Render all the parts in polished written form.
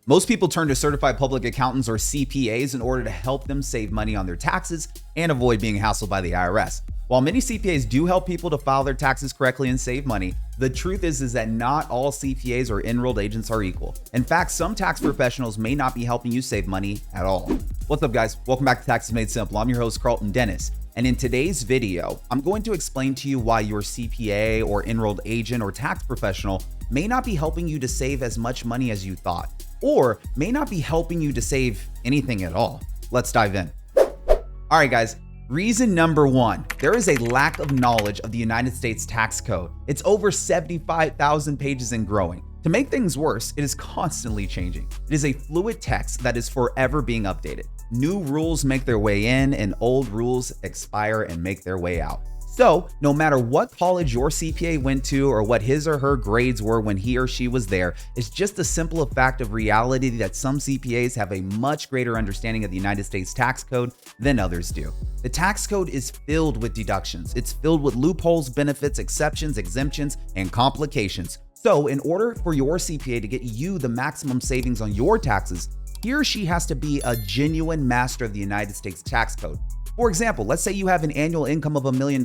Most people turn to certified public accountants or CPAs in order to help them save money on their taxes and avoid being hassled by the IRS. While many CPAs do help people to file their taxes correctly and save money, the truth is that not all CPAs or enrolled agents are equal. In fact, some tax professionals may not be helping you save money at all. What's up, guys? Welcome back to Taxes Made Simple. I'm your host, Karlton Dennis. And in today's video, I'm going to explain to you why your CPA or enrolled agent or tax professional may not be helping you to save as much money as you thought, or may not be helping you to save anything at all. Let's dive in. All right, guys. Reason number one, there is a lack of knowledge of the United States tax code. It's over 75,000 pages and growing. To make things worse, it is constantly changing. It is a fluid text that is forever being updated. New rules make their way in and old rules expire and make their way out. So no matter what college your CPA went to or what his or her grades were when he or she was there, it's just a simple fact of reality that some CPAs have a much greater understanding of the United States tax code than others do. The tax code is filled with deductions. It's filled with loopholes, benefits, exceptions, exemptions, and complications. So in order for your CPA to get you the maximum savings on your taxes, he or she has to be a genuine master of the United States tax code. For example, let's say you have an annual income of $1 million.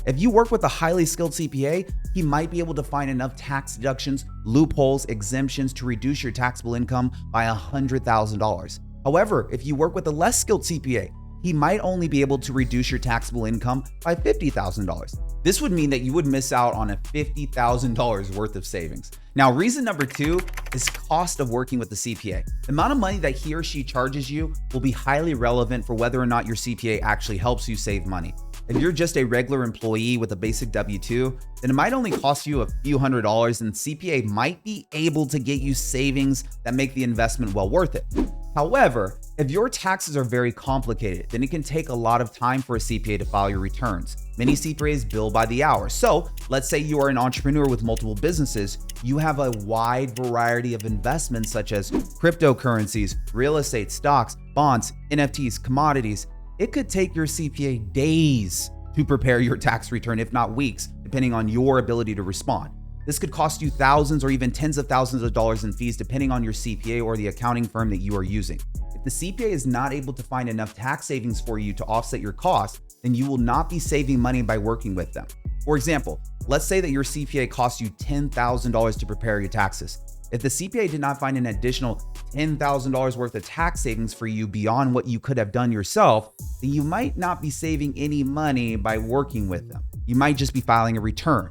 If you work with a highly skilled CPA, he might be able to find enough tax deductions, loopholes, exemptions to reduce your taxable income by $100,000. However, if you work with a less skilled CPA, he might only be able to reduce your taxable income by $50,000. This would mean that you would miss out on a $50,000 worth of savings. Now, reason number two is cost of working with the CPA. The amount of money that he or she charges you will be highly relevant for whether or not your CPA actually helps you save money. If you're just a regular employee with a basic W-2, then it might only cost you a few $100s, and CPA might be able to get you savings that make the investment well worth it. However, if your taxes are very complicated, then it can take a lot of time for a CPA to file your returns. Many CPAs bill by the hour. So let's say you are an entrepreneur with multiple businesses. You have a wide variety of investments such as cryptocurrencies, real estate, stocks, bonds, NFTs, commodities. It could take your CPA days to prepare your tax return, if not weeks, depending on your ability to respond. This could cost you thousands or even tens of thousands of dollars in fees, depending on your CPA or the accounting firm that you are using. If the CPA is not able to find enough tax savings for you to offset your costs, then you will not be saving money by working with them. For example, let's say that your CPA costs you $10,000 to prepare your taxes. If the CPA did not find an additional $10,000 worth of tax savings for you beyond what you could have done yourself, then you might not be saving any money by working with them. You might just be filing a return.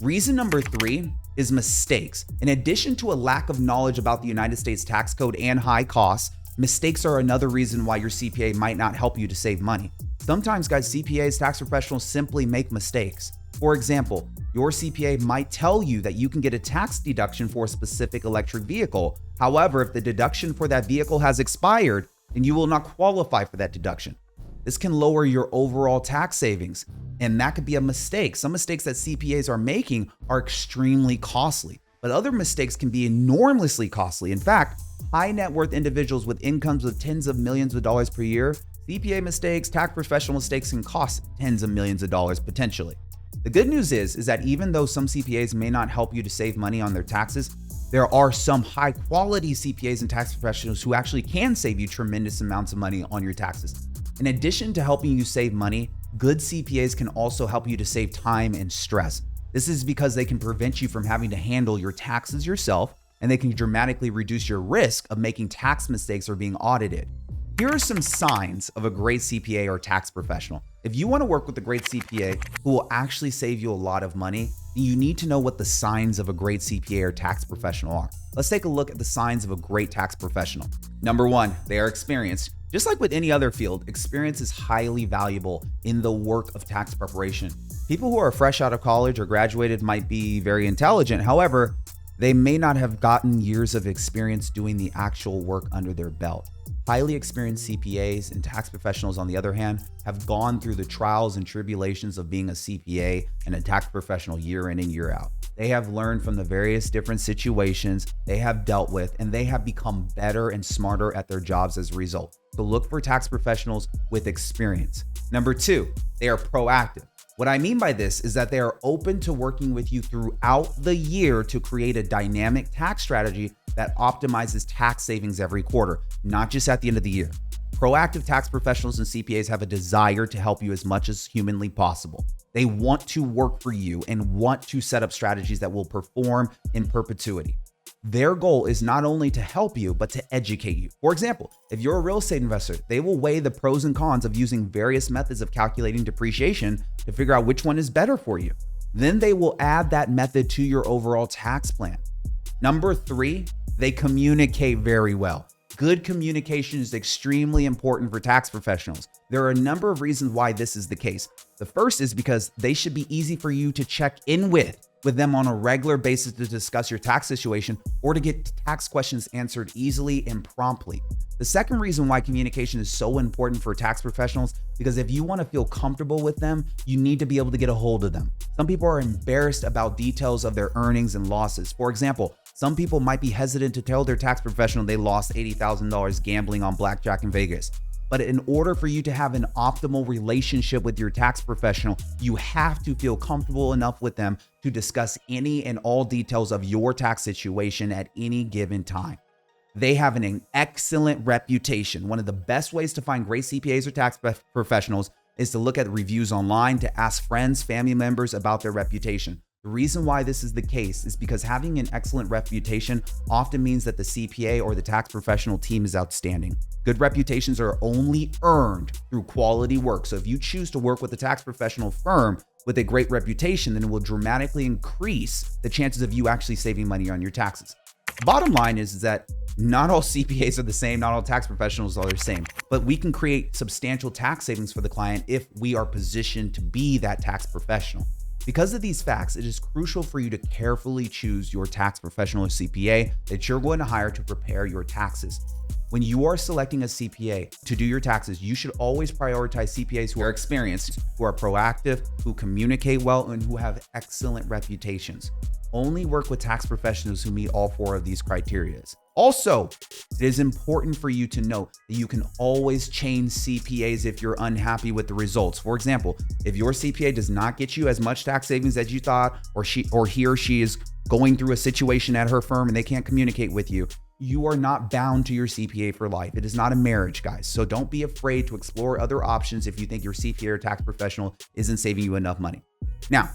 Reason number three is mistakes. In addition to a lack of knowledge about the United States tax code and high costs, mistakes are another reason why your CPA might not help you to save money. Sometimes, guys, CPAs, tax professionals simply make mistakes. For example, your CPA might tell you that you can get a tax deduction for a specific electric vehicle. However, if the deduction for that vehicle has expired, then you will not qualify for that deduction. This can lower your overall tax savings, and that could be a mistake. Some mistakes that CPAs are making are extremely costly, but other mistakes can be enormously costly. In fact, high net worth individuals with incomes of tens of millions of dollars per year, CPA mistakes, tax professional mistakes can cost tens of millions of dollars potentially. The good news is that even though some CPAs may not help you to save money on their taxes, there are some high quality CPAs and tax professionals who actually can save you tremendous amounts of money on your taxes. In addition to helping you save money, good CPAs can also help you to save time and stress. This is because they can prevent you from having to handle your taxes yourself, and they can dramatically reduce your risk of making tax mistakes or being audited. Here are some signs of a great CPA or tax professional. If you want to work with a great CPA who will actually save you a lot of money, then you need to know what the signs of a great CPA or tax professional are. Let's take a look at the signs of a great tax professional. Number one, they are experienced. Just like with any other field, experience is highly valuable in the work of tax preparation. People who are fresh out of college or graduated might be very intelligent. However, they may not have gotten years of experience doing the actual work under their belt. Highly experienced CPAs and tax professionals, on the other hand, have gone through the trials and tribulations of being a CPA and a tax professional year in and year out. They have learned from the various different situations they have dealt with, and they have become better and smarter at their jobs as a result. So look for tax professionals with experience. Number two, they are proactive. What I mean by this is that they are open to working with you throughout the year to create a dynamic tax strategy that optimizes tax savings every quarter, not just at the end of the year. Proactive tax professionals and CPAs have a desire to help you as much as humanly possible. They want to work for you and want to set up strategies that will perform in perpetuity. Their goal is not only to help you, but to educate you. For example, if you're a real estate investor, they will weigh the pros and cons of using various methods of calculating depreciation to figure out which one is better for you. Then they will add that method to your overall tax plan. Number 3, they communicate very well. Good communication is extremely important for tax professionals. There are a number of reasons why this is the case. The first is because they should be easy for you to check in with them on a regular basis to discuss your tax situation or to get tax questions answered easily and promptly. The second reason why communication is so important for tax professionals, because if you want to feel comfortable with them, you need to be able to get a hold of them. Some people are embarrassed about details of their earnings and losses. For example, some people might be hesitant to tell their tax professional they lost $80,000 gambling on blackjack in Vegas. But in order for you to have an optimal relationship with your tax professional, you have to feel comfortable enough with them to discuss any and all details of your tax situation at any given time. They have an excellent reputation. One of the best ways to find great CPAs or tax professionals is to look at reviews online, to ask friends, family members about their reputation. The reason why this is the case is because having an excellent reputation often means that the CPA or the tax professional team is outstanding. Good reputations are only earned through quality work. So if you choose to work with a tax professional firm with a great reputation, then it will dramatically increase the chances of you actually saving money on your taxes. Bottom line is that not all CPAs are the same, not all tax professionals are the same, but we can create substantial tax savings for the client if we are positioned to be that tax professional. Because of these facts, it is crucial for you to carefully choose your tax professional or CPA that you're going to hire to prepare your taxes. When you are selecting a CPA to do your taxes, you should always prioritize CPAs who are experienced, who are proactive, who communicate well, and who have excellent reputations. Only work with tax professionals who meet all 4 of these criteria. Also, it is important for you to know that you can always change CPAs if you're unhappy with the results. For example, if your CPA does not get you as much tax savings as you thought, or he or she is going through a situation at her firm and they can't communicate with you, you are not bound to your CPA for life. It is not a marriage, guys. So don't be afraid to explore other options if you think your CPA or tax professional isn't saving you enough money. Now,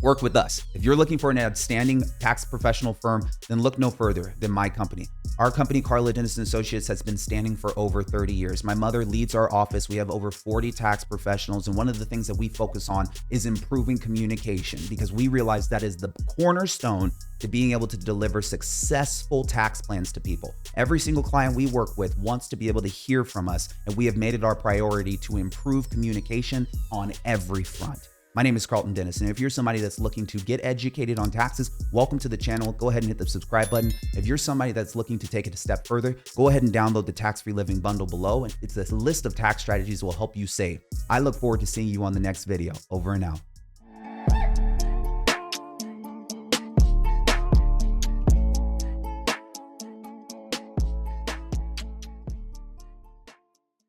work with us. If you're looking for an outstanding tax professional firm, then look no further than my company. Our company, Karlton Associates, has been standing for over 30 years. My mother leads our office. We have over 40 tax professionals, and one of the things that we focus on is improving communication, because we realize that is the cornerstone to being able to deliver successful tax plans to people. Every single client we work with wants to be able to hear from us, and we have made it our priority to improve communication on every front. My name is Karlton Dennis, and if you're somebody that's looking to get educated on taxes, welcome to the channel. Go ahead and hit the subscribe button. If you're somebody that's looking to take it a step further, go ahead and download the Tax-Free Living Bundle below. It's a list of tax strategies that will help you save. I look forward to seeing you on the next video. Over and out.